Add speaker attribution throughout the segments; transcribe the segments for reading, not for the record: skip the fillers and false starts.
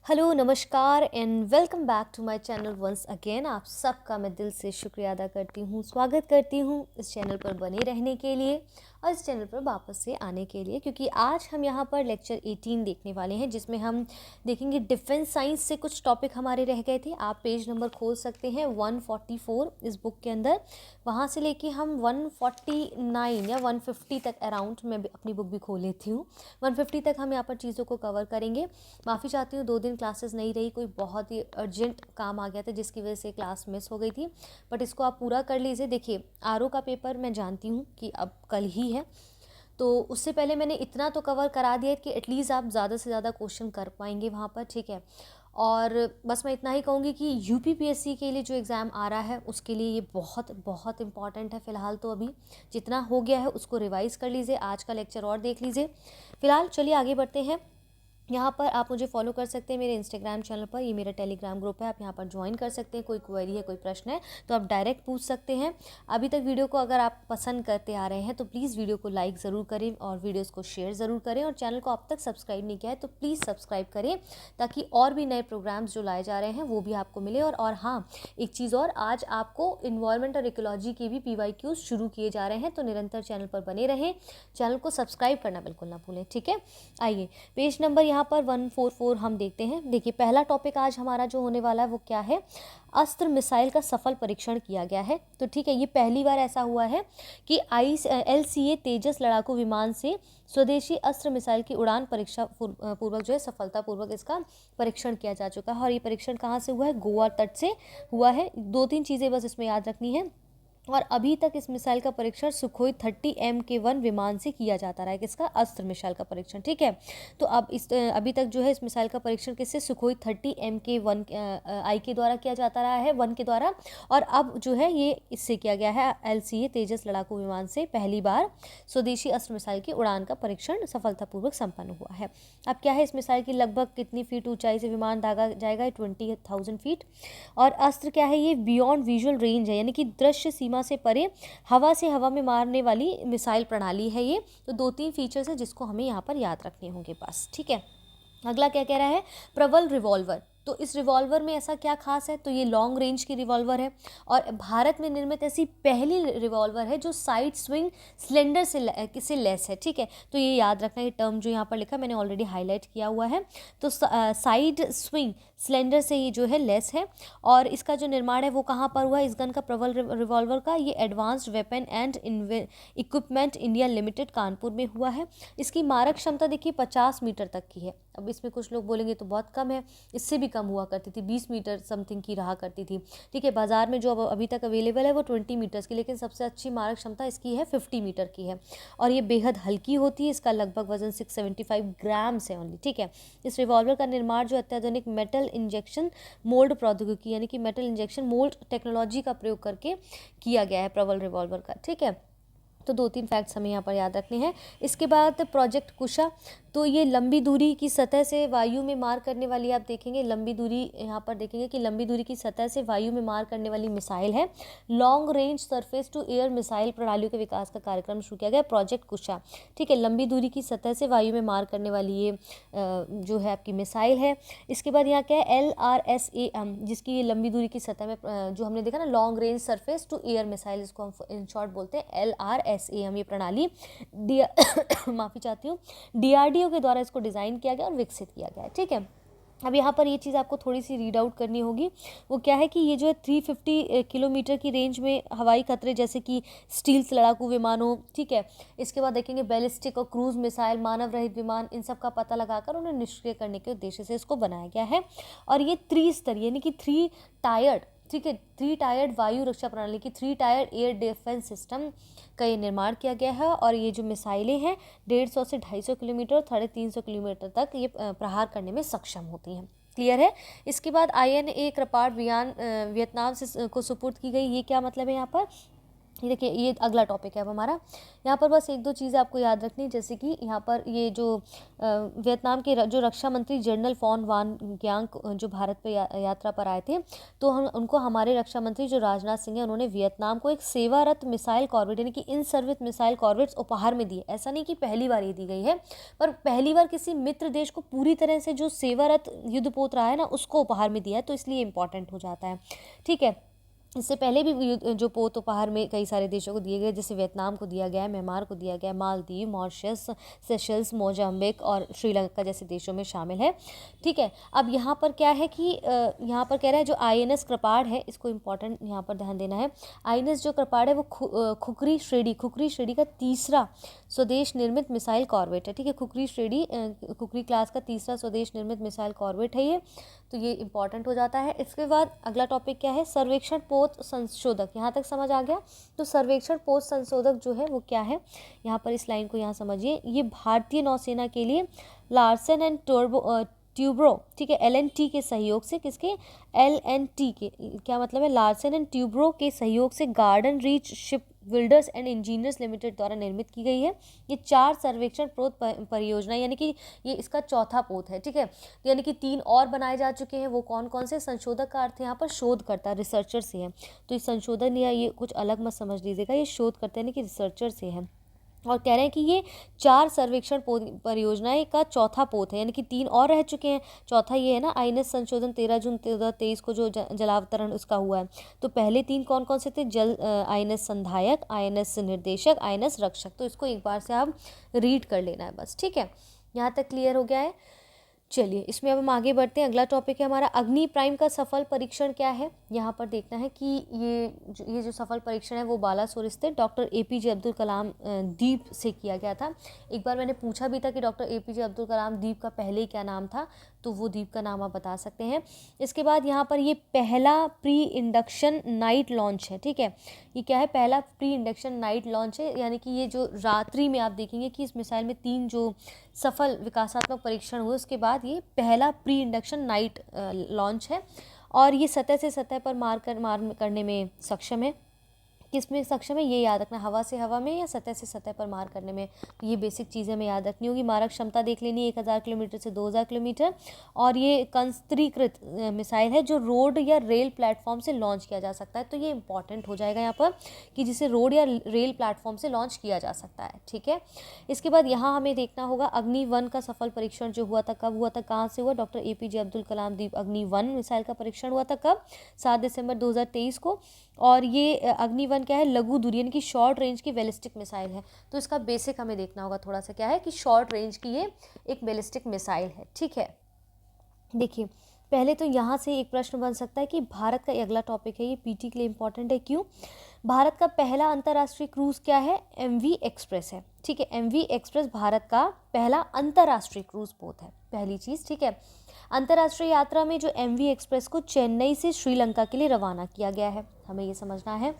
Speaker 1: Hello नमस्कार and welcome back to my channel once again. आप सबका मैं दिल से शुक्रिया अदा करती हूँ, स्वागत करती हूँ इस चैनल पर बने रहने के लिए और इस चैनल पर वापस से आने के लिए, क्योंकि आज हम यहाँ पर लेक्चर 18 देखने वाले हैं जिसमें हम देखेंगे डिफेंस साइंस से कुछ टॉपिक हमारे रह गए थे। आप पेज नंबर खोल सकते हैं 144 इस बुक के अंदर, वहाँ से लेके हम 149 या 150 तक अराउंड मैं अपनी बुक भी खोल लेती हूँ। 150 तक हम यहाँ पर चीज़ों को कवर करेंगे। माफ़ी चाहती हूँ 2 दिन क्लासेस नहीं रही, कोई बहुत ही अर्जेंट काम आ गया था जिसकी वजह से क्लास मिस हो गई थी, बट इसको आप पूरा कर लीजिए। देखिए आरओ का पेपर मैं जानती हूँ कि अब कल ही है, तो उससे पहले मैंने इतना तो कवर करा दिया कि एटलीस्ट आप ज़्यादा से ज़्यादा क्वेश्चन कर पाएंगे वहाँ पर, ठीक है। और बस मैं इतना ही कहूँगी कि यूपीपीएससी के लिए जो एग्ज़ाम आ रहा है उसके लिए ये बहुत बहुत इंपॉर्टेंट है। फ़िलहाल तो अभी जितना हो गया है उसको रिवाइज़ कर लीजिए, आज का लेक्चर और देख लीजिए। फ़िलहाल चलिए आगे बढ़ते हैं। यहाँ पर आप मुझे फॉलो कर सकते हैं मेरे इंस्टाग्राम चैनल पर, ये मेरा टेलीग्राम ग्रुप है, आप यहाँ पर ज्वाइन कर सकते हैं। कोई क्वेरी है, कोई प्रश्न है तो आप डायरेक्ट पूछ सकते हैं। अभी तक वीडियो को अगर आप पसंद करते आ रहे हैं तो प्लीज़ वीडियो को लाइक ज़रूर करें और वीडियोज़ को शेयर ज़रूर करें, और चैनल को अब तक सब्सक्राइब नहीं किया है तो प्लीज़ सब्सक्राइब करें ताकि और भी नए प्रोग्राम्स जो लाए जा रहे हैं वो भी आपको मिले। और हाँ, एक चीज़ और, आज आपको इन्वायरमेंट और इकोलॉजी के भी PYQ शुरू किए जा रहे हैं, तो निरंतर चैनल पर बने रहें, चैनल को सब्सक्राइब करना बिल्कुल ना भूलें, ठीक है। आइए पेज नंबर यहाँ पर 144 हम देखते हैं। देखिए पहला टॉपिक आज हमारा जो होने वाला है वो क्या है, अस्त्र मिसाइल का सफल परीक्षण किया गया है। तो ठीक है, ये पहली बार ऐसा हुआ है कि LCA तेजस लड़ाकू विमान से स्वदेशी अस्त्र मिसाइल की उड़ान परीक्षा पूर्वक जो है सफलतापूर्वक इसका परीक्षण किया जा चुका है। और ये परीक्षण कहाँ से हुआ है, गोवा तट से हुआ है। 2-3 चीज़ें बस इसमें याद रखनी है। और अभी तक इस मिसाइल का परीक्षण सुखोई 30 MK1 विमान से किया जाता रहा है, किसका, अस्त्र मिसाइल का परीक्षण, ठीक है। तो अब अभी तक जो है इस मिसाइल का परीक्षण किससे, सुखोई 30 MK1 आई के द्वारा किया जाता रहा है, 1 के द्वारा। और अब जो है ये इससे किया गया है, LCA तेजस लड़ाकू विमान से पहली बार स्वदेशी अस्त्र मिसाइल की उड़ान का परीक्षण सफलतापूर्वक संपन्न हुआ है। अब क्या है, इस मिसाइल की लगभग कितनी फीट ऊंचाई से विमान दागा जाएगा, 20,000 फीट। और अस्त्र क्या है, ये बियॉन्ड विजुअल रेंज है, यानी कि दृश्य सीमा से परे हवा से हवा में मारने वाली मिसाइल प्रणाली है ये। तो 2-3 फीचर्स हैं जिसको हमें यहाँ पर याद रखने होंगे बस, ठीक है। अगला क्या कह रहा है, प्रबल रिवॉल्वर। तो इस रिवॉल्वर में ऐसा क्या खास है, तो ये लॉन्ग रेंज की रिवॉल्वर है और भारत में निर्मित ऐसी पहली रिवॉल्वर है जो साइड स्विंग सिलेंडर से लेस है, ठीक है। तो ये याद रखना, ये टर्म जो यहाँ पर लिखा मैंने ऑलरेडी हाईलाइट किया हुआ है। तो साइड स्विंग सिलेंडर से ये जो है लेस है। और इसका जो निर्माण है वो कहाँ पर हुआ, इस गन का, प्रबल रिवॉल्वर का, ये advanced weapon and equipment India limited Kanpur में हुआ है। इसकी मारक क्षमता देखिए 50 मीटर तक की है। अब इसमें कुछ लोग बोलेंगे तो बहुत कम है, इससे भी कम हुआ करती थी, 20 मीटर समथिंग की रहा करती थी, ठीक है। बाजार में जो अभी तक अवेलेबल है वो 20 मीटर्स की, लेकिन सबसे अच्छी मारक क्षमता इसकी है 50 मीटर की है। और ये बेहद हल्की होती है, इसका लगभग वजन 675 ग्राम्स है ओनली, ठीक है। इस रिवॉल्वर का निर्माण जो अत्याधुनिक मेटल इंजेक्शन मोल्ड प्रौद्योगिकी, यानी कि मेटल इंजेक्शन मोल्ड टेक्नोलॉजी का प्रयोग करके किया गया है प्रबल रिवॉल्वर का, ठीक है। तो 2-3 फैक्ट्स हमें यहाँ पर याद रखने हैं। इसके बाद प्रोजेक्ट कुशा, तो ये लंबी दूरी की सतह से वायु में मार करने वाली, आप देखेंगे लंबी दूरी, यहाँ पर देखेंगे कि लंबी दूरी की सतह से वायु में मार करने वाली मिसाइल है। Long range surface to air missile प्रणालियों के विकास का कार्यक्रम शुरू किया गया, प्रोजेक्ट कुशा, ठीक है। लंबी दूरी की सतह से वायु में मार करने वाली ये जो है आपकी मिसाइल है। इसके बाद यहाँ क्या है, LRSAM, जिसकी ये लंबी दूरी की सतह में जो हमने देखा ना, long range surface to air missile, इसको हम इन शॉर्ट बोलते हैं LRSAM। ये प्रणाली माफ़ी चाहती हूँ, DRDO के द्वारा इसको डिज़ाइन किया गया और विकसित किया गया है, ठीक है। अब यहाँ पर ये चीज़ आपको थोड़ी सी रीड आउट करनी होगी, वो क्या है कि ये जो है 350 किलोमीटर की रेंज में हवाई खतरे जैसे कि स्टील्स लड़ाकू विमानों, ठीक है। इसके बाद देखेंगे बैलिस्टिक और क्रूज मिसाइल, मानव रहित विमान, इन सब का पता लगाकर उन्हें निष्क्रिय करने के उद्देश्य से इसको बनाया गया है। और ये त्रिस्तरीय, यानी कि 3 टायर्ड, ठीक है, 3 टायर्ड वायु रक्षा प्रणाली की, 3 टायर्ड एयर डिफेंस सिस्टम का ये निर्माण किया गया है। और ये जो मिसाइलें हैं 150 से 250 किलोमीटर और 350 किलोमीटर तक ये प्रहार करने में सक्षम होती हैं, क्लियर है। इसके बाद INA कृपाण विमानयान वियतनाम से को सुपुर्द की गई, ये क्या मतलब है यहाँ पर, ये देखिए ये अगला टॉपिक है अब हमारा। यहाँ पर बस एक दो चीज़ें आपको याद रखनी, जैसे कि यहाँ पर ये जो वियतनाम के जो रक्षा मंत्री जनरल फॉन वान ग्यांग जो भारत पर यात्रा पर आए थे, तो हम उनको हमारे रक्षा मंत्री जो राजनाथ सिंह है उन्होंने वियतनाम को एक सेवारत मिसाइल कॉर्वेट यानी कि इन सर्विस मिसाइल कॉर्वेट्स उपहार में दिए। ऐसा नहीं कि पहली बार ये दी गई है, पर पहली बार किसी मित्र देश को पूरी तरह से जो सेवारत युद्धपोत रहा है ना उसको उपहार में दिया है, तो इसलिए इंपॉर्टेंट हो जाता है। ठीक है, इससे पहले भी जो पोत उपहार में कई सारे देशों को दिए गए, जैसे वियतनाम को दिया गया है, म्यांमार को दिया गया है, मालदीव, मॉरिशस, सेशल्स, मोजाम्बिक और श्रीलंका जैसे देशों में शामिल है। ठीक है, अब यहाँ पर क्या है कि यहाँ पर कह रहा है जो INS कृपाड़ है, इसको इम्पोर्टेंट यहाँ पर ध्यान देना है। INS जो कृपाड़ है वो खुखरी श्रेणी का तीसरा स्वदेश निर्मित मिसाइल कॉर्वेट है। ठीक है, खुखरी क्लास का तीसरा स्वदेश निर्मित मिसाइल कॉर्वेट है ये, तो ये इंपॉर्टेंट हो जाता है। इसके बाद अगला टॉपिक क्या है, सर्वेक्षण पोत संशोधक। यहाँ तक समझ आ गया। तो सर्वेक्षण पोत संशोधक जो है वो क्या है, यहाँ पर इस लाइन को यहाँ समझिए। ये भारतीय नौसेना के लिए लार्सन एंड ट्यूब्रो, ठीक है, LNT के सहयोग से, किसके, LNT के, क्या मतलब है, लार्सन एंड ट्यूब्रो के सहयोग से garden reach ship builders and engineers limited द्वारा निर्मित की गई है। ये 4 सर्वेक्षण पोत परियोजना, यानी कि ये इसका चौथा पोत है। ठीक है, तो यानी कि 3 और बनाए जा चुके हैं। वो कौन कौन से, संशोधक का अर्थ यहाँ पर शोधकर्ता, रिसर्चर से है। तो ये संशोधन या ये कुछ अलग मत समझ लीजिएगा, ये शोधकर्ता यानी कि रिसर्चर से है। और कह रहे हैं कि ये 4 सर्वेक्षण परियोजनाएं का चौथा पोत है, यानी कि 3 और रह चुके हैं, चौथा ये है ना। INS संशोधन 13 जून 2023 को जो जलावतरण उसका हुआ है। तो पहले 3 कौन कौन से थे, INS संधायक, INS निर्देशक, INS रक्षक। तो इसको एक बार से आप रीड कर लेना है बस। ठीक है, यहाँ तक क्लियर हो गया है। चलिए इसमें अब हम आगे बढ़ते हैं। अगला टॉपिक है हमारा अग्नि प्राइम का सफल परीक्षण क्या है। यहाँ पर देखना है कि ये जो सफल परीक्षण है वो बालासोर स्थित डॉक्टर APJ अब्दुल कलाम द्वीप से किया गया था। एक बार मैंने पूछा भी था कि डॉक्टर APJ अब्दुल कलाम द्वीप का पहले क्या नाम था, तो वो द्वीप का नाम आप बता सकते हैं। इसके बाद यहाँ पर ये पहला प्री इंडक्शन नाइट लॉन्च है। ठीक है, ये क्या है, पहला प्री इंडक्शन नाइट लॉन्च है, यानी कि ये जो रात्रि में आप देखेंगे कि इस मिसाइल में 3 जो सफल विकासात्मक परीक्षण हुए उसके बाद ये पहला प्री इंडक्शन नाइट लॉन्च है। और ये सतह से सतह पर मार करने में सक्षम है। किस में सक्षम है ये याद रखना, हवा से हवा में या सतह से सतह पर मार करने में। तो ये बेसिक चीज़ें हमें याद रखनी होगी। मारक क्षमता देख लेनी 1000 किलोमीटर से 2000 किलोमीटर। और ये कंस्त्रीकृत मिसाइल है जो रोड या रेल प्लेटफॉर्म से लॉन्च किया जा सकता है। तो ये इंपॉर्टेंट हो जाएगा यहाँ पर कि जिसे रोड या रेल प्लेटफॉर्म से लॉन्च किया जा सकता है। ठीक है, इसके बाद यहाँ हमें देखना होगा Agni-1 का सफल परीक्षण जो हुआ था, कब हुआ था, कहाँ से हुआ, डॉक्टर APJ अब्दुल कलाम द्वीप Agni-1 मिसाइल का परीक्षण हुआ था कब, 7 दिसंबर 2023 को। और ये Agni-1 क्या है, लघु दूरी यानी कि शॉर्ट रेंज की बैलिस्टिक मिसाइल है। तो इसका बेसिक हमें देखना होगा थोड़ा सा, क्या है कि शॉर्ट रेंज की ये एक बैलिस्टिक मिसाइल है। ठीक है, देखिए पहले तो यहाँ से एक प्रश्न बन सकता है कि भारत का अगला टॉपिक है, ये PT के लिए इंपॉर्टेंट है। क्यों, भारत का पहला अंतर्राष्ट्रीय क्रूज़ क्या है, MV एक्सप्रेस है। ठीक है, MV एक्सप्रेस भारत का पहला अंतर्राष्ट्रीय क्रूज़ पोत है, पहली चीज़। ठीक है, अंतर्राष्ट्रीय यात्रा में जो MV एक्सप्रेस को चेन्नई से श्रीलंका के लिए रवाना किया गया है, हमें ये समझना है।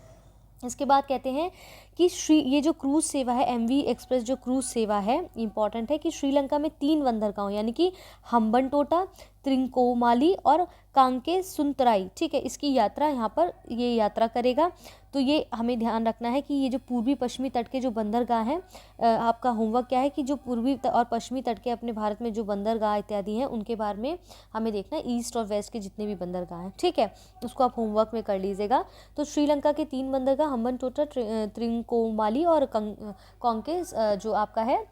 Speaker 1: इसके बाद कहते हैं कि ये जो क्रूज़ सेवा है, MV एक्सप्रेस जो क्रूज़ सेवा है, इंपॉर्टेंट है कि श्रीलंका में 3 बंदरगाहों यानी कि हम्बनटोटा, त्रिंकोमाली और कांके सुनतराई, ठीक है, इसकी यात्रा यहाँ पर ये यात्रा करेगा। तो ये हमें ध्यान रखना है कि ये जो पूर्वी पश्चिमी तट के जो बंदरगाह हैं, आपका होमवर्क क्या है कि जो पूर्वी और पश्चिमी तट के अपने भारत में जो बंदरगाह इत्यादि हैं उनके बारे में हमें देखना है, ईस्ट और वेस्ट के जितने भी बंदरगाह हैं। ठीक है, उसको आप होमवर्क में कर लीजिएगा। तो श्रीलंका के 3 बंदरगाह हम्बनटोटा, त्रिंकोमाली और कांके जो आपका है,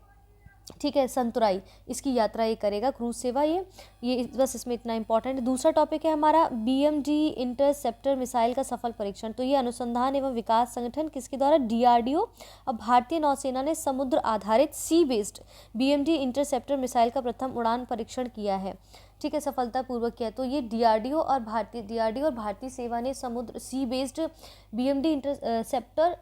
Speaker 1: ठीक है, संतुराई, इसकी यात्रा ये करेगा क्रूज सेवा। ये बस इसमें इतना इंपॉर्टेंट है। दूसरा टॉपिक है हमारा BMD इंटरसेप्टर मिसाइल का सफल परीक्षण। तो ये अनुसंधान एवं विकास संगठन किसके द्वारा, DRDO। अब भारतीय नौसेना ने समुद्र आधारित सी बेस्ड BMD इंटरसेप्टर मिसाइल का प्रथम उड़ान परीक्षण किया है। ठीक है, सफलतापूर्वक किया। तो ये DRDO और भारतीय सेवा ने समुद्र सी बेस्ड BMD इंटरसेप्टर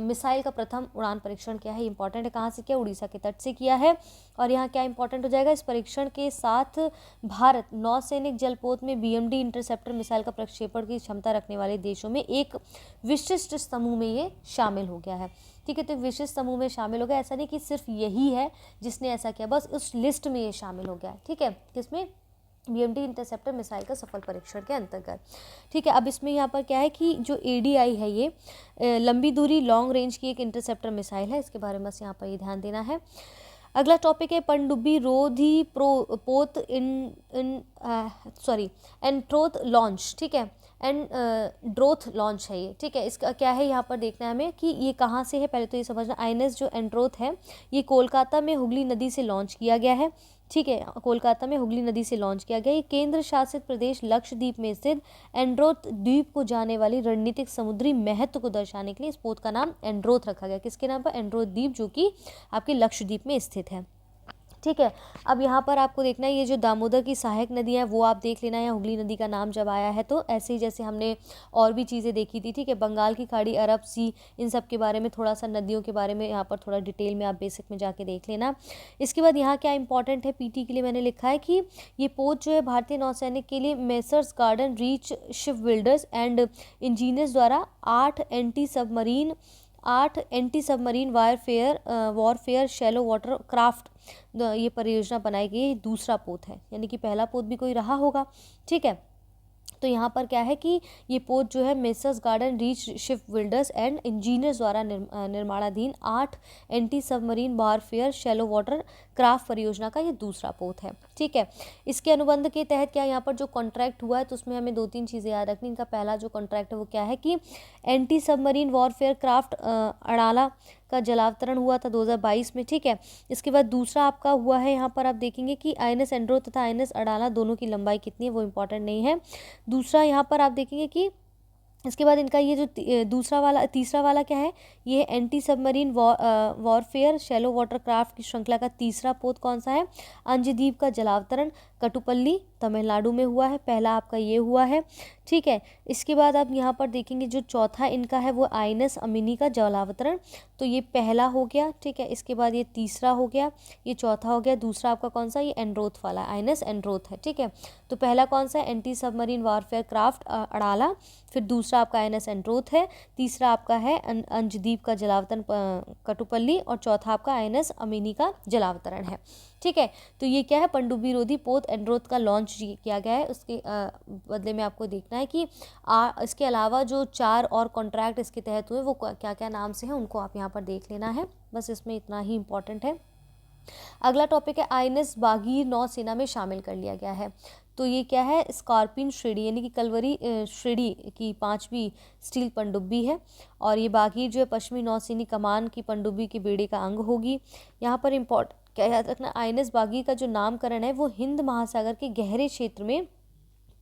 Speaker 1: मिसाइल का प्रथम उड़ान परीक्षण किया है। इंपॉर्टेंट है, कहाँ से किया, उड़ीसा के तट से किया है। और यहाँ क्या इंपॉर्टेंट हो जाएगा, इस परीक्षण के साथ भारत नौसैनिक जलपोत में BMD इंटरसेप्टर मिसाइल का प्रक्षेपण की क्षमता रखने वाले देशों में एक विशिष्ट समूह में ये शामिल हो गया है। ठीक है, तो विशिष्ट समूह में शामिल हो गया। ऐसा नहीं कि सिर्फ यही है जिसने ऐसा किया, बस उस लिस्ट में ये शामिल हो गया है। ठीक है, किसमें, BMT इंटरसेप्टर मिसाइल का सफल परीक्षण के अंतर्गत। ठीक है, अब इसमें यहाँ पर क्या है कि जो ADI है ये लंबी दूरी लॉन्ग रेंज की एक इंटरसेप्टर मिसाइल है, इसके बारे में बस यहाँ पर ये ध्यान देना है। अगला टॉपिक है पनडुब्बी रोधी पोत एंड्रोथ लॉन्च। ठीक है, एंड्रोथ लॉन्च है ये। ठीक है, इसका क्या है यहाँ पर देखना है हमें कि ये कहाँ से है, पहले तो ये समझना। INS जो एंड्रोथ है ये कोलकाता में हुगली नदी से लॉन्च किया गया है। ठीक है, कोलकाता में हुगली नदी से लॉन्च किया गया। ये केंद्र शासित प्रदेश लक्षद्वीप में स्थित एंड्रोथ द्वीप को जाने वाली रणनीतिक समुद्री महत्व को दर्शाने के लिए इस पोत का नाम एंड्रोथ रखा गया। किसके नाम पर? एंड्रोथ द्वीप, जो कि आपके लक्षद्वीप में स्थित है। ठीक है, अब यहाँ पर आपको देखना है ये जो दामोदर की सहायक नदियाँ हैं वो आप देख लेना है। हुगली नदी का नाम जब आया है तो ऐसे ही जैसे हमने और भी चीज़ें देखी थी। ठीक है, बंगाल की खाड़ी, अरब सी, इन सब के बारे में थोड़ा सा, नदियों के बारे में यहाँ पर थोड़ा डिटेल में आप बेसिक में जाके देख लेना। इसके बाद यहाँ क्या इंपॉर्टेंट है PT के लिए मैंने लिखा है कि ये पोत जो है भारतीय नौसैनिक के लिए messrs garden reach ship builders and engineers द्वारा 8 anti submarine warfare shallow water craft ये परियोजना बनाई गई। दूसरा पोत है, यानी कि पहला पोत भी कोई रहा होगा। ठीक है, तो यहाँ पर क्या है कि ये पोत जो है messrs garden reach ship builders and engineers द्वारा निर्माणाधीन 8 anti submarine warfare shallow water craft परियोजना का ये दूसरा पोत है। ठीक है, इसके अनुबंध के तहत क्या यहाँ पर जो कॉन्ट्रैक्ट हुआ है तो उसमें हमें 2-3 चीज़ें याद रखनी। इनका पहला जो कॉन्ट्रैक्ट है वो क्या है कि एंटी सबमरीन वॉरफेयर क्राफ्ट अड़ाला का जलावतरण हुआ था 2022 में। ठीक है, इसके बाद दूसरा आपका हुआ है, यहाँ पर आप देखेंगे कि INS एंड्रोथ तथा INS अड़ाला दोनों की लंबाई कितनी है वो इंपॉर्टेंट नहीं है। दूसरा यहाँ पर आप देखेंगे कि इसके बाद इनका ये जो तीसरा वाला क्या है, ये anti submarine warfare shallow water craft की श्रृंखला का तीसरा पोत कौन सा है? अंजदीप का जलावतरण कटुपल्ली तमिलनाडु में हुआ है। पहला आपका ये हुआ है। ठीक है, इसके बाद आप यहाँ पर देखेंगे जो चौथा इनका है वो INS अमिनी का जलावतरण, तो ये पहला हो गया। ठीक है, इसके बाद ये तीसरा हो गया, ये चौथा हो गया। दूसरा आपका कौन सा? ये एंड्रोथ वाला INS एंड्रोथ है। ठीक है, तो पहला कौन सा? एंटी सबमरीन वॉरफेयर क्राफ्ट अड़ाला, फिर दूसरा आपका INS एंड्रोथ है, तीसरा आपका है अंजदीप का जलावतरण कटुपल्ली, और चौथा आपका INS अमिनी का जलावतरण है। ठीक है, तो ये क्या है? पनडुब्बी रोधी पोत एंड्रोथ का लॉन्च किया गया है। उसके बदले में आपको देखना है कि इसके अलावा जो 4 और कॉन्ट्रैक्ट इसके तहत हुए वो क्या क्या नाम से हैं, उनको आप यहाँ पर देख लेना है। बस इसमें इतना ही इंपॉर्टेंट है। अगला टॉपिक है INS बागीर नौसेना में शामिल कर लिया गया है। तो ये क्या है? स्कॉर्पिन श्रेणी, यानी कि कलवरी श्रेणी की 5वीं स्टील पनडुब्बी है, और ये बागीर जो है पश्चिमी नौसैनिक कमान की पनडुब्बी के बेड़े का अंग होगी। यहाँ पर क्या याद रखना, INS बागीर का जो नामकरण है वो हिंद महासागर के गहरे क्षेत्र में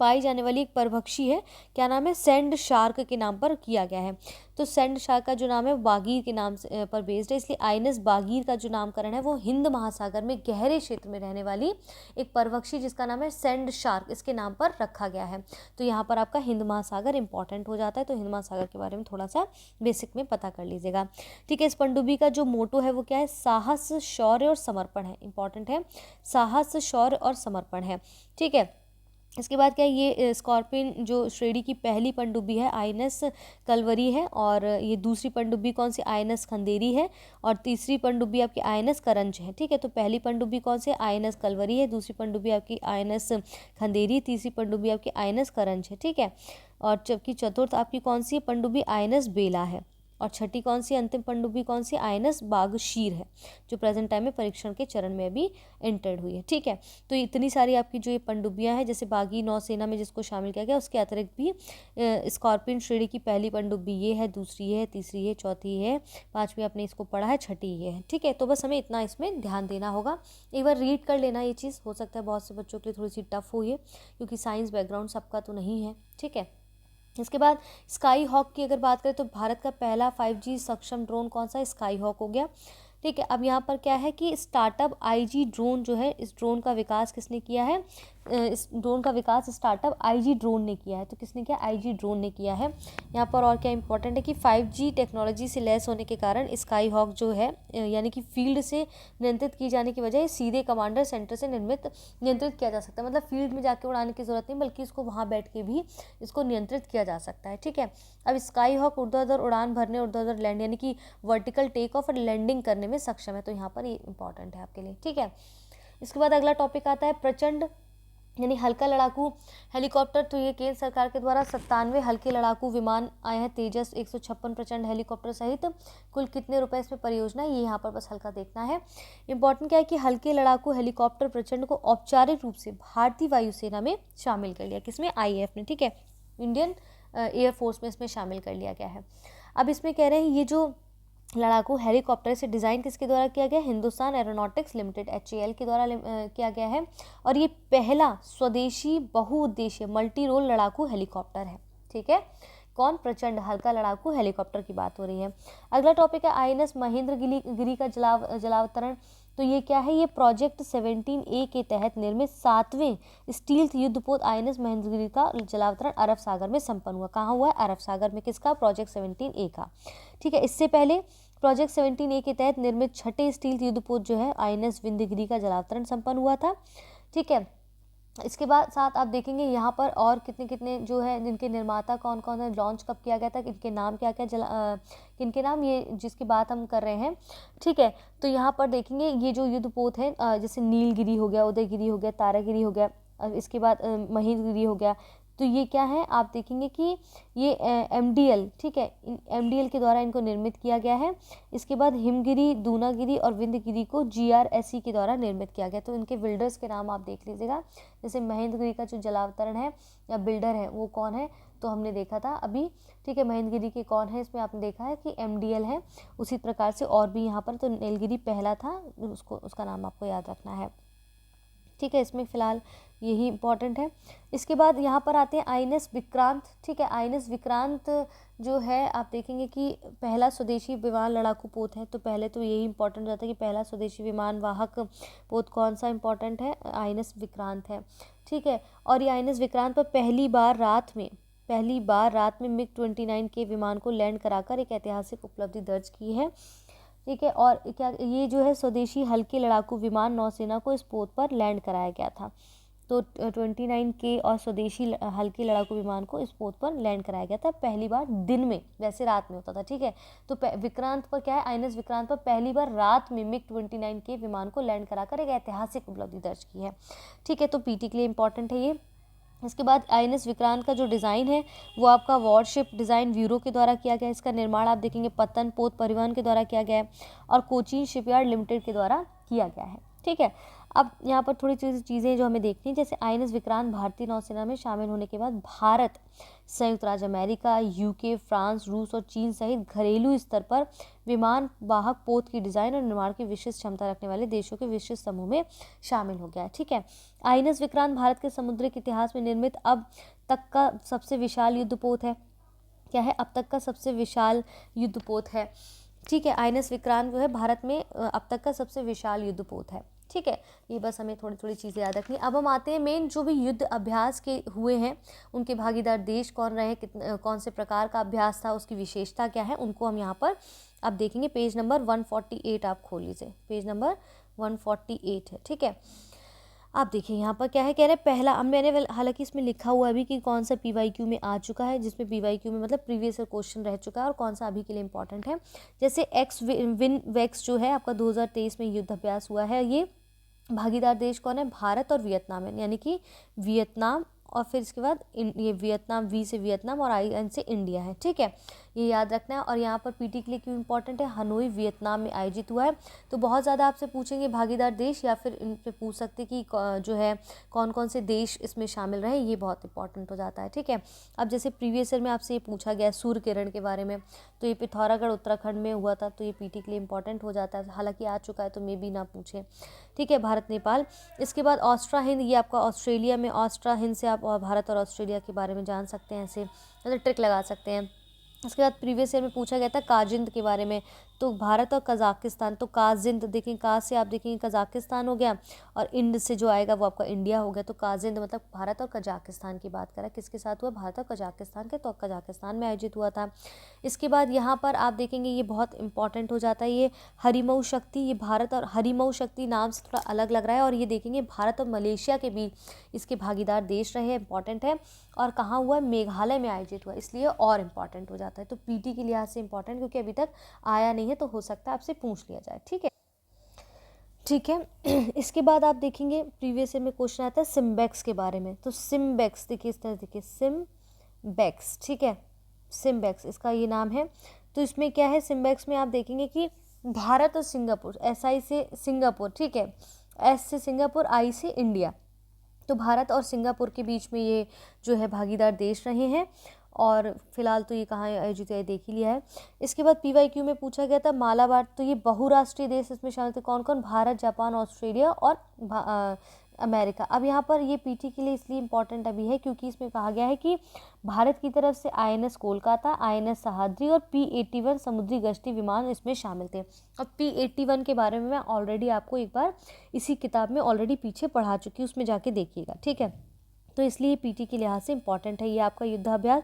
Speaker 1: पाई जाने वाली एक परभक्षी है। क्या नाम है? सैंड शार्क के नाम पर किया गया है। तो सैंड शार्क का जो नाम है बागीर के नाम पर बेस्ड है, इसलिए INS बागीर का जो नामकरण है वो हिंद महासागर में गहरे क्षेत्र में रहने वाली एक परभक्षी जिसका नाम है सैंड शार्क, इसके नाम पर रखा गया है। तो यहाँ पर आपका हिंद महासागर इंपॉर्टेंट हो जाता है, तो हिंद महासागर के बारे में थोड़ा सा बेसिक में पता कर लीजिएगा। ठीक है, इस पनडुब्बी का जो मोटो है वो क्या है? साहस, शौर्य और समर्पण है। इंपॉर्टेंट है, साहस, शौर्य और समर्पण है। ठीक है, इसके बाद क्या, ये स्कॉर्पिन जो श्रेणी की पहली पनडुब्बी है INS कलवरी है, और ये दूसरी पनडुब्बी कौन सी? INS खंदेरी है, और तीसरी पनडुब्बी आपकी INS करंज है। ठीक है, तो पहली पनडुब्बी कौन सी? INS कलवरी है, दूसरी पनडुब्बी आपकी INS खंदेरी, तीसरी पनडुब्बी आपकी INS करंज है। ठीक है, और जबकि चतुर्थ आपकी कौन सी पनडुब्बी? INS बेला है, और छठी कौन सी अंतिम पनडुब्बी कौन सी? INS बागशीर है, जो प्रेजेंट टाइम में परीक्षण के चरण में अभी एंटर्ड हुई है। ठीक है, तो इतनी सारी आपकी जो ये पनडुब्बियाँ हैं, जैसे बागी नौसेना में जिसको शामिल किया गया, उसके अतिरिक्त भी स्कॉर्पिन श्रेणी की पहली पनडुब्बी ये है, दूसरी ये है, तीसरी ये, चौथी ये है, 5वीं आपने इसको पढ़ा है, छठी ये है। ठीक है, तो बस हमें इतना इसमें ध्यान देना होगा। एक बार रीड कर लेना ये चीज़, हो सकता है बहुत से बच्चों के लिए थोड़ी सी टफ हो ये, क्योंकि साइंस बैकग्राउंड सबका तो नहीं है। ठीक है, इसके बाद स्काई हॉक की अगर बात करें तो भारत का पहला 5G सक्षम ड्रोन कौन सा? स्काई हॉक हो गया। ठीक है, अब यहाँ पर क्या है कि स्टार्टअप IG ड्रोन जो है, इस ड्रोन का विकास किसने किया है? इस ड्रोन का विकास स्टार्टअप IG ड्रोन ने किया है। तो किसने किया? IG ड्रोन ने किया है। यहाँ पर और क्या इंपॉर्टेंट है कि 5G टेक्नोलॉजी से लैस होने के कारण स्काई हॉक जो है, यानी कि फील्ड से नियंत्रित की जाने की बजाय सीधे कमांडर सेंटर से नियंत्रित किया जा सकता है। मतलब फील्ड में जाके उड़ाने की ज़रूरत नहीं, बल्कि इसको वहाँ बैठ के भी इसको नियंत्रित किया जा सकता है। ठीक है, अब स्काई हॉक ऊर्ध्वाधर उड़ान भरने, ऊर्ध्वाधर लैंड, यानी कि वर्टिकल टेक ऑफ और लैंडिंग करने में सक्षम है। तो यहाँ पर ये इंपॉर्टेंट है आपके लिए। ठीक है, इसके बाद अगला टॉपिक आता है प्रचंड यानी हल्का लड़ाकू हेलीकॉप्टर, तो ये केंद्र सरकार के द्वारा 97 हल्के लड़ाकू विमान आए हैं तेजस 156 प्रचंड हेलीकॉप्टर सहित। कुल कितने रुपए इसमें परियोजना, ये यहाँ पर बस हल्का देखना है। इंपॉर्टेंट क्या है कि हल्के लड़ाकू हेलीकॉप्टर प्रचंड को औपचारिक रूप से भारतीय वायुसेना में शामिल कर लिया, किसमें, IAF में, ठीक है, इंडियन एयरफोर्स में इसमें शामिल कर लिया गया है। अब इसमें कह रहे हैं ये जो लड़ाकू हेलीकॉप्टर से डिज़ाइन किसके द्वारा किया गया, हिंदुस्तान एरोनॉटिक्स लिमिटेड HAL के द्वारा किया गया है। और ये पहला स्वदेशी बहुउद्देशीय मल्टी रोल लड़ाकू हेलीकॉप्टर है, ठीक है। कौन, प्रचंड हल्का लड़ाकू हेलीकॉप्टर की बात हो रही है। अगला टॉपिक है INS महेंद्रगिरी का जलावतरण। तो ये क्या है, ये प्रोजेक्ट 17A के तहत निर्मित 7वें स्टील्थ युद्धपोत INS महेंद्रगिरी का जलावतरण अरब सागर में संपन्न हुआ। कहाँ हुआ है, अरब सागर में, किसका, प्रोजेक्ट 17A का, ठीक है। इससे पहले प्रोजेक्ट 17A के तहत निर्मित छठे स्टील्थ युद्धपोत जो है INS विंध्यगिरी का जलावतरण संपन्न हुआ था, ठीक है। इसके बाद साथ आप देखेंगे यहाँ पर और कितने कितने जो है जिनके निर्माता कौन कौन है, लॉन्च कब किया गया था, इनके नाम क्या क्या, किनके नाम, ये जिसकी बात हम कर रहे हैं, ठीक है। तो यहाँ पर देखेंगे ये जो युद्धपोत है, जैसे नीलगिरी हो गया, उदयगिरी हो गया, तारागिरी हो गया, इसके बाद महेंद्रगिरी हो गया। तो ये क्या है, आप देखेंगे कि ये MDL, ठीक है, MDL के द्वारा इनको निर्मित किया गया है। इसके बाद हिमगिरी, दूनागिरी और विंध्यगिरी को GRSE के द्वारा निर्मित किया गया। तो इनके बिल्डर्स के नाम आप देख लीजिएगा। जैसे महेंद्रगिरी का जो जलावतरण है या बिल्डर है वो कौन है, तो हमने देखा था अभी, ठीक है। महेंद्रगिरी के कौन है, इसमें आपने देखा है कि MDL है। उसी प्रकार से और भी यहाँ पर, तो नीलगिरी पहला था, उसका नाम आपको याद रखना है, ठीक है। इसमें फिलहाल यही इंपॉर्टेंट है। इसके बाद यहाँ पर आते हैं INS विक्रांत, ठीक है। INS विक्रांत जो है आप देखेंगे कि पहला स्वदेशी विमान लड़ाकू पोत है। तो पहले तो यही इंपॉर्टेंट हो जाता है कि पहला स्वदेशी विमान वाहक पोत कौन सा इंपॉर्टेंट है, INS विक्रांत है, ठीक है। और ये INS विक्रांत पर पहली बार रात में MiG-29 के विमान को लैंड कराकर एक ऐतिहासिक उपलब्धि दर्ज की है, ठीक है। और क्या ये जो है स्वदेशी हल्के लड़ाकू विमान नौसेना को इस पोत पर लैंड कराया गया था। तो 29K और स्वदेशी हल्के लड़ाकू विमान को इस पोत पर लैंड कराया गया था पहली बार दिन में, वैसे रात में होता था, ठीक है। तो विक्रांत पर क्या है, INS विक्रांत पर पहली बार रात में MiG-29 के विमान को लैंड कराकर एक ऐतिहासिक उपलब्धि दर्ज की है, ठीक है। तो PT के लिए इंपॉर्टेंट है ये। इसके बाद INS विक्रांत का जो डिज़ाइन है वो आपका वॉरशिप डिज़ाइन ब्यूरो के द्वारा किया गया है। इसका निर्माण आप देखेंगे पतन पोत परिवहन के द्वारा किया गया है और कोचीन शिपयार्ड लिमिटेड के द्वारा किया गया है, ठीक है। अब यहाँ पर थोड़ी चीज़ें जो हमें देखनी है, जैसे INS विक्रांत भारतीय नौसेना में शामिल होने के बाद भारत, संयुक्त राज्य अमेरिका, UK, फ्रांस, रूस और चीन सहित घरेलू स्तर पर विमान वाहक पोत की डिज़ाइन और निर्माण की विशिष्ट क्षमता रखने वाले देशों के विशिष्ट समूह में शामिल हो गया है, ठीक है। INS विक्रांत भारत के समुद्री इतिहास में निर्मित अब तक का सबसे विशाल युद्धपोत है। क्या है, अब तक का सबसे विशाल युद्धपोत है, ठीक है। INS विक्रांत जो है भारत में अब तक का सबसे विशाल युद्धपोत है, ठीक है। ये बस हमें थोड़ी थोड़ी चीज़ें याद रखनी। अब हम आते हैं मेन जो भी युद्ध अभ्यास के हुए हैं उनके भागीदार देश कौन रहे, कौन से प्रकार का अभ्यास था, उसकी विशेषता क्या है, उनको हम यहाँ पर अब देखेंगे। पेज नंबर 148 आप खोल लीजिए, पेज नंबर 148 है, ठीक है। आप देखिए यहाँ पर क्या है, कह रहे हैं पहला, अब मैंने हालांकि इसमें लिखा हुआ अभी कि कौन सा PYQ में आ चुका है, जिसमें PYQ में मतलब प्रीवियस क्वेश्चन रह चुका है, और कौन सा अभी के लिए इंपॉर्टेंट है। जैसे विन-वेक्स जो है आपका 2023 में युद्ध अभ्यास हुआ है। ये भागीदार देश कौन है, भारत और वियतनाम है, यानी कि वियतनाम और फिर इसके बाद ये वियतनाम, V से वियतनाम और IN से इंडिया है, ठीक है। ये याद रखना है। और यहाँ पर PT के लिए क्यों इंपॉर्टेंट है, हनोई वियतनाम में आयोजित हुआ है। तो बहुत ज़्यादा आपसे पूछेंगे भागीदार देश, या फिर इन पे पूछ सकते कि जो है कौन कौन से देश इसमें शामिल रहे, ये बहुत इंपॉर्टेंट हो जाता है, ठीक है। अब जैसे प्रीवियस ईयर में आपसे ये पूछा गया सूर्य किरण के बारे में, तो ये पिथौरागढ़ उत्तराखंड में हुआ था, तो ये PT के लिए इंपॉर्टेंट हो जाता है। हालांकि आ चुका है तो मे भी ना पूछे, ठीक है। भारत नेपाल, इसके बाद ऑस्ट्रा हिंद, ये आपका ऑस्ट्रेलिया में, ऑस्ट्रा हिंद से आप भारत और ऑस्ट्रेलिया के बारे में जान सकते हैं, ऐसे मतलब ट्रिक लगा सकते हैं। इसके बाद प्रीवियस ईयर में पूछा गया था काजिंद के बारे में, तो भारत और कजाकिस्तान, तो काजिंद देखें, का से आप देखेंगे कजाकिस्तान हो गया, और इंड से जो आएगा वो आपका इंडिया हो गया। तो काजिंद मतलब भारत और कजाकिस्तान की बात करा, किसके साथ हुआ, भारत और कजाकिस्तान के, तो कजाकिस्तान में आयोजित हुआ था। इसके बाद यहाँ पर आप देखेंगे ये बहुत इंपॉर्टेंट हो जाता है, ये हरिमऊ शक्ति, ये भारत और हरिमऊ शक्ति नाम से थोड़ा अलग लग रहा है, और ये देखेंगे भारत और मलेशिया के बीच इसके भागीदार देश रहे, इंपॉर्टेंट है। और कहाँ हुआ, मेघालय में आयोजित हुआ, इसलिए और इम्पॉर्टेंट हो जाता है। तो PT के लिहाज से इंपॉर्टेंट, क्योंकि अभी तक आया नहीं है, तो हो सकता है आपसे पूछ लिया जाए, ठीक है। ठीक है। इसके बाद आप देखेंगे प्रीवियस ईयर में क्वेश्चन आता है सिम्बेक्स के बारे में। तो सिम्बेक्स देखिए इस तरह देखिए, सिम्बेक्स, ठीक है, सिम्बेक्स इसका ये नाम है। तो इसमें क्या है, सिम्बेक्स में आप देखेंगे कि भारत और सिंगापुर, SI से सिंगापुर, ठीक है, S से सिंगापुर, I से इंडिया, तो भारत और सिंगापुर के बीच में ये जो है भागीदार देश रहे हैं। और फिलहाल तो ये कहाँ आयोजित है देख ही लिया है। इसके बाद PYQ में पूछा गया था मालाबार, तो ये बहुराष्ट्रीय देश इसमें शामिल थे, कौन कौन, भारत, जापान, ऑस्ट्रेलिया और अमेरिका। अब यहाँ पर ये PT के लिए इसलिए इम्पोर्टेंट अभी है क्योंकि इसमें कहा गया है कि भारत की तरफ से INS कोलकाता, INS सहाद्री और P-81 समुद्री गश्ती विमान इसमें शामिल थे। अब P-81 के बारे में मैं ऑलरेडी आपको एक बार इसी किताब में ऑलरेडी पीछे पढ़ा चुकी हूँ, उसमें जाके देखिएगा, ठीक है। तो इसलिए PT के लिहाज से इंपॉर्टेंट है ये आपका युद्धाभ्यास।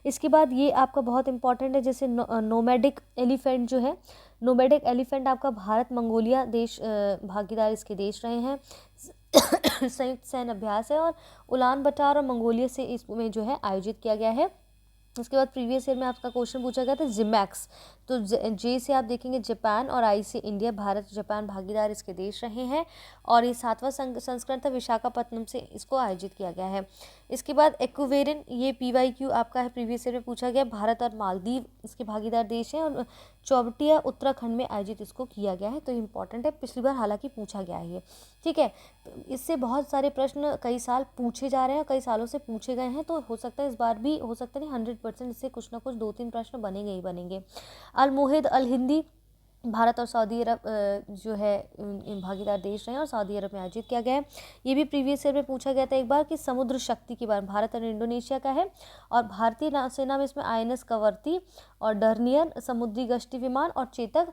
Speaker 1: इसके बाद ये आपका बहुत इंपॉर्टेंट है, जैसे नोमैडिक एलिफेंट जो है, नोमैडिक एलिफेंट आपका भारत मंगोलिया देश भागीदार इसके देश रहे हैं। संयुक्त सैन्य अभ्यास है और उलान बटार और मंगोलिया से इसमें जो है आयोजित किया गया है। उसके बाद प्रीवियस ईयर में आपका क्वेश्चन पूछा गया था जिमैक्स, तो J से आप देखेंगे जापान और I से इंडिया, भारत जापान भागीदार इसके देश रहे हैं। और ये 7वां संस्करण था, विशाखापत्तनम से इसको आयोजित किया गया है। इसके बाद एक्वेरिन, ये PYQ आपका है, प्रीवियस ईयर में पूछा गया, भारत और मालदीव इसके भागीदार देश हैं और चौबटिया उत्तराखंड में आयोजित इसको किया गया है। तो इंपॉर्टेंट है, पिछली बार हालांकि पूछा गया है ये, ठीक है। तो इससे बहुत सारे प्रश्न कई साल पूछे जा रहे हैं, कई सालों से पूछे गए हैं, तो हो सकता है इस बार भी, हो सकता है 100% इससे कुछ ना कुछ 2-3 प्रश्न बनेंगे ही बनेंगे। अल मुहिद अल हिंदी, भारत और सऊदी अरब जो है भागीदार देश रहे हैं और सऊदी अरब में आयोजित किया गया है। ये भी प्रीवियस ईयर में पूछा गया था एक बार कि समुद्र शक्ति के बारे में, भारत और इंडोनेशिया का है। और भारतीय नौसेना में इसमें INS कवरती और डर्नियर समुद्री गश्ती विमान और चेतक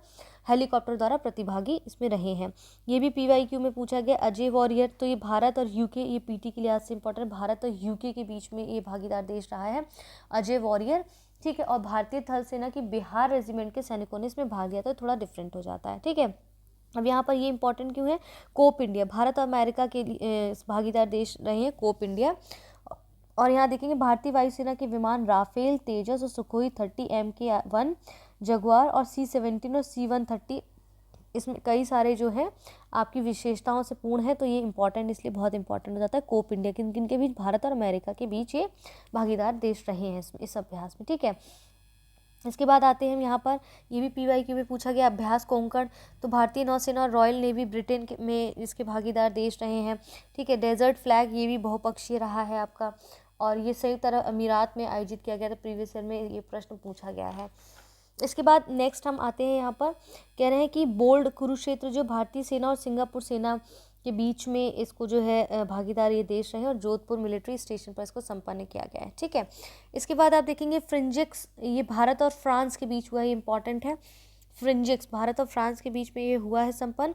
Speaker 1: हेलीकॉप्टर द्वारा प्रतिभागी इसमें रहे हैं। ये भी PYQ में पूछा गया। अजय वॉरियर, तो ये भारत और UK, ये PT के लिहाज से इंपॉर्टेंट, भारत और UK के बीच में ये भागीदार देश रहा है अजय वॉरियर, ठीक है। और भारतीय थल सेना की बिहार रेजिमेंट के सैनिकों ने इसमें भाग लिया, तो थोड़ा डिफरेंट हो जाता है, ठीक है। अब यहाँ पर ये इंपॉर्टेंट क्यों है, कोप इंडिया, भारत और अमेरिका के भागीदार देश रहे हैं कोप इंडिया। और यहाँ देखेंगे भारतीय वायुसेना के विमान राफेल, तेजस और सुखोई 30 MK-1 जगुआर और C-17 और C-130 इसमें कई सारे जो है आपकी विशेषताओं से पूर्ण है। तो ये इंपॉर्टेंट, इसलिए बहुत इंपॉर्टेंट हो जाता है। कोप इंडिया किन किन के बीच, भारत और अमेरिका के बीच ये भागीदार देश रहे हैं इस अभ्यास में, ठीक है। इसके बाद आते हैं हम यहाँ पर, ये भी PYQ में पूछा गया, अभ्यास कोंकण, तो भारतीय नौसेना और रॉयल नेवी ब्रिटेन में इसके भागीदार देश रहे हैं, ठीक है। डेजर्ट फ्लैग, ये भी बहुपक्षीय रहा है आपका, और ये संयुक्त अरब अमीरात में आयोजित किया गया था, प्रीवियस ईयर में ये प्रश्न पूछा गया है। इसके बाद नेक्स्ट हम आते हैं यहाँ पर, कह रहे हैं कि बोल्ड कुरुक्षेत्र जो भारतीय सेना और सिंगापुर सेना के बीच में इसको जो है भागीदार ये देश रहे और जोधपुर मिलिट्री स्टेशन पर इसको संपन्न किया गया है, ठीक है। इसके बाद आप देखेंगे फ्रिंजिक्स, ये भारत और फ्रांस के बीच हुआ है, इंपॉर्टेंट है। फ्रिंजिक्स भारत और फ्रांस के बीच में ये हुआ है संपन्न।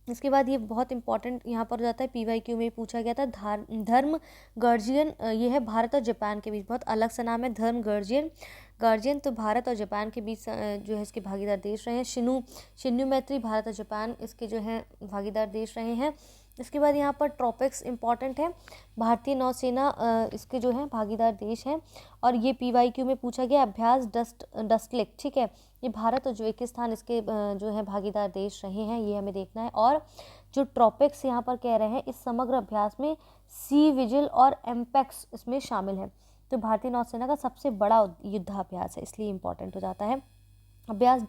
Speaker 1: इसके बाद ये बहुत इंपॉर्टेंट यहाँ पर हो जाता है, PYQ में पूछा गया था, धर्म गर्जियन, ये है भारत और जापान के बीच, बहुत अलग सा नाम है, धर्म गार्जियन, तो भारत और जापान के बीच जो है इसके भागीदार देश रहे हैं। शिन्यू मैत्री, भारत और जापान इसके जो है भागीदार देश रहे हैं। इसके बाद यहाँ पर ट्रॉपिक्स इंपॉर्टेंट है, भारतीय नौसेना इसके जो है भागीदार देश हैं। और ये PYQ में पूछा गया, अभ्यास डस्टलिक, ठीक है, ये भारत और उज्बेकिस्तान इसके जो है भागीदार देश रहे हैं, ये हमें देखना है। और जो ट्रॉपिक्स यहाँ पर कह रहे हैं, इस समग्र अभ्यास में सी विजिल और एम्पेक्स इसमें शामिल है, तो भारतीय नौसेना का सबसे बड़ा युद्धाभ्यास है, इसलिए इंपॉर्टेंट हो जाता है। अभ्यास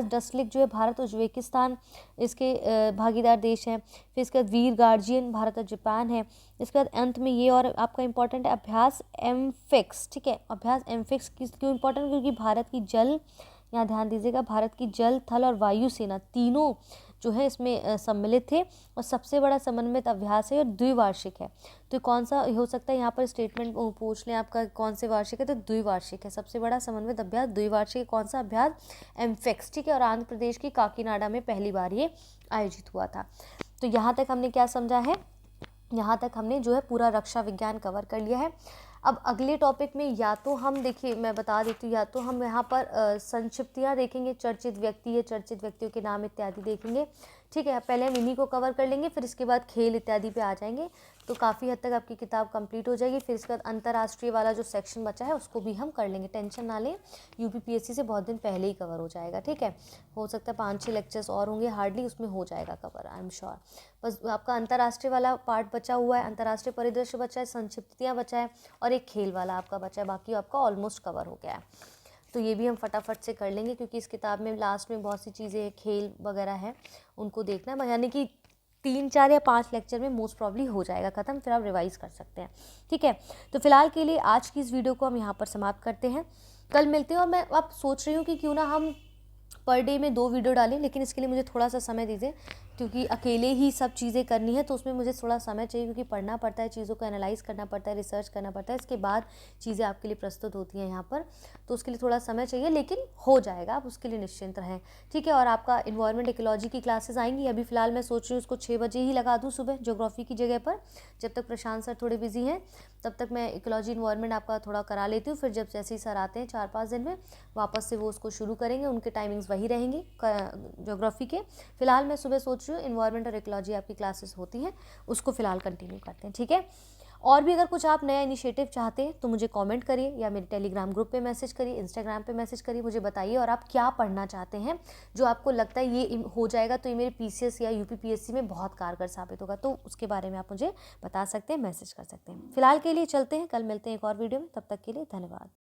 Speaker 1: डस्टलिक जो है भारत और उज्बेकिस्तान इसके भागीदार देश हैं। फिर इसके बाद वीर गार्जियन भारत और जापान है। इसके बाद अंत में ये और आपका इंपॉर्टेंट है, अभ्यास एमफिक्स, ठीक है। अभ्यास एमफिक्स क्यों इंपॉर्टेंट, क्योंकि भारत की जल, यहाँ ध्यान दीजिएगा, भारत की जल, थल और वायु सेना तीनों जो है इसमें सम्मिलित थे और सबसे बड़ा समन्वित अभ्यास है और द्विवार्षिक है। तो कौन सा हो सकता है, यहाँ पर स्टेटमेंट पूछ लें आपका कौन से वार्षिक है, तो द्विवार्षिक है, सबसे बड़ा समन्वित अभ्यास द्विवार्षिक है। कौन सा अभ्यास, एमफिक्स, ठीक है। और आंध्र प्रदेश की काकीनाडा में पहली बार ये आयोजित हुआ था। तो यहाँ तक हमने क्या समझा है, यहाँ तक हमने जो है पूरा रक्षा विज्ञान कवर कर लिया है। अब अगले टॉपिक में या तो हम देखिए, मैं बता देती हूँ, या तो हम यहाँ पर संक्षिप्तियाँ देखेंगे, चर्चित व्यक्ति या चर्चित व्यक्तियों के नाम इत्यादि देखेंगे, ठीक है। पहले हम इन्हीं को कवर कर लेंगे, फिर इसके बाद खेल इत्यादि पे आ जाएंगे, तो काफ़ी हद तक आपकी किताब कंप्लीट हो जाएगी। फिर इसके बाद अंतर्राष्ट्रीय वाला जो सेक्शन बचा है उसको भी हम कर लेंगे, टेंशन ना लें, यूपीपीएससी से बहुत दिन पहले ही कवर हो जाएगा। ठीक है, हो सकता है 5-6 लेक्चर्स और होंगे हार्डली, उसमें हो जाएगा कवर, आई एम श्योर। बस आपका अंतर्राष्ट्रीय वाला पार्ट बचा हुआ है, अंतर्राष्ट्रीय परिदृश्य बचा है, संक्षिप्तियाँ बचा है, और एक खेल वाला आपका बचा है, बाकी आपका ऑलमोस्ट कवर हो गया है। तो ये भी हम फटाफट से कर लेंगे, क्योंकि इस किताब में लास्ट में बहुत सी चीज़ें खेल वगैरह है, उनको देखना है, यानी कि 3-4 या 5 लेक्चर में मोस्ट प्रॉब्ली हो जाएगा ख़त्म, फिर आप रिवाइज़ कर सकते हैं। ठीक है, तो फिलहाल के लिए आज की इस वीडियो को हम यहाँ पर समाप्त करते हैं, कल मिलते हैं। और मैं अब सोच रही हूँ कि क्यों ना हम पर डे में 2 वीडियो डालें, लेकिन इसके लिए मुझे थोड़ा सा समय दीजिए, क्योंकि अकेले ही सब चीज़ें करनी है, तो उसमें मुझे थोड़ा समय चाहिए, क्योंकि पढ़ना पड़ता है, चीज़ों को एनालाइज़ करना पड़ता है, रिसर्च करना पड़ता है, इसके बाद चीज़ें आपके लिए प्रस्तुत होती हैं यहाँ पर, तो उसके लिए थोड़ा समय चाहिए, लेकिन हो जाएगा, आप उसके लिए निश्चिंत रहें। ठीक है, और आपका इन्वायरमेंट इकोलॉजी की क्लासेस आएंगी, अभी फ़िलहाल मैं सोच रही हूँ उसको 6 बजे ही लगा दूँ सुबह, ज्योग्राफी की जगह पर, जब तक प्रशांत सर थोड़े बिजी हैं, तब तक मैं इकोलॉजी इन्वायरमेंट आपका थोड़ा करा लेती हूँ, फिर जब जैसे ही सर आते हैं 4-5 दिन में, वापस से वो उसको शुरू करेंगे, उनके टाइमिंग्स वही रहेंगी ज्योग्राफी के। फिलहाल मैं सुबह सोच रही हूँ इन्वायरमेंट और इकोलॉजी आपकी क्लासेस होती हैं, उसको फिलहाल कंटिन्यू करते हैं। ठीक है, और भी अगर कुछ आप नया इनिशिएटिव चाहते हैं तो मुझे कमेंट करिए, या मेरे टेलीग्राम ग्रुप पे मैसेज करिए, इंस्टाग्राम पे मैसेज करिए, मुझे बताइए और आप क्या पढ़ना चाहते हैं, जो आपको लगता है ये हो जाएगा तो ये मेरे पीसीएस या यूपीपीएससी में बहुत कारगर साबित होगा, तो उसके बारे में आप मुझे बता सकते हैं, मैसेज कर सकते हैं। फिलहाल के लिए चलते हैं, कल मिलते हैं एक और वीडियो में, तब तक के लिए धन्यवाद।